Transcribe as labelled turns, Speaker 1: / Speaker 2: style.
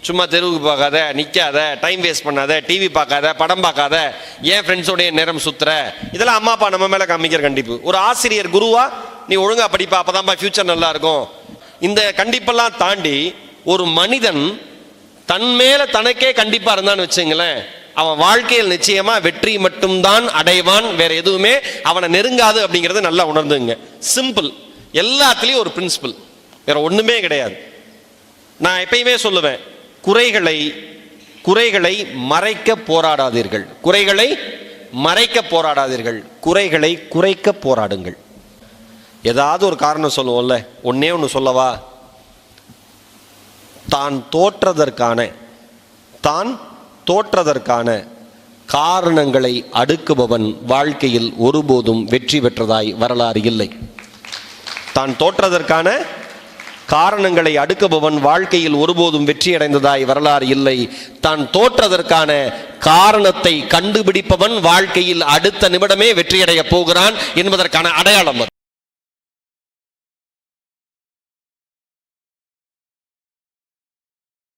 Speaker 1: சும்மா தெருவுக்கு பார்க்காத, நிற்காத, டைம் வேஸ்ட் பண்ணாத, டிவி பார்க்காத, படம் பார்க்காத, ஏன் ஃப்ரெண்ட்ஸோடைய நேரம் சுற்றுற, இதெல்லாம் அம்மா அப்பா நம்ம மேலே காமிக்கிற கண்டிப்பு. ஒரு ஆசிரியர் குருவா நீ ஒழுங்கா படிப்பா, அப்போதான்ப்பா ஃபியூச்சர் நல்லா இருக்கும். இந்த கண்டிப்பெல்லாம் தாண்டி ஒரு மனிதன் தன் மேலே தனக்கே கண்டிப்பாக இருந்தான்னு வச்சுங்களேன், அவன் வாழ்க்கையில் நிச்சயமா வெற்றி மட்டும்தான் அடைவான், வேற எதுவுமே அவனை நெருங்காது அப்படிங்கிறது நல்லா உணர்ந்துங்க. சிம்பிள், எல்லாத்துலேயும் ஒரு பிரின்சிபல், வேற ஒன்றுமே கிடையாது. நான் எப்பயுமே சொல்லுவேன், குறைகளை மறைக்க போராடாதீர்கள், குறைகளை மறைக்க போராடாதீர்கள், குறைகளை குறைக்க போராடுங்கள். ஏதாவது ஒரு காரணம் சொல்லுவோம்ல, ஒன்னே ஒன்று சொல்லவா, தான் தோற்றதற்கான காரணங்களை அடுக்குபவன் வாழ்க்கையில் ஒருபோதும் வெற்றி பெற்றதாய் வரலாறு இல்லை. தான் தோற்றதற்கான காரணங்களை அடுக்குபவன் வாழ்க்கையில் ஒருபோதும் வெற்றி அடைந்ததாய் வரலாறு இல்லை. தான் தோற்றதற்கான காரணத்தை கண்டுபிடிப்பவன் வாழ்க்கையில் அடுத்த நிமிடமே வெற்றியடைய போகிறான் என்பதற்கான அடையாளம்.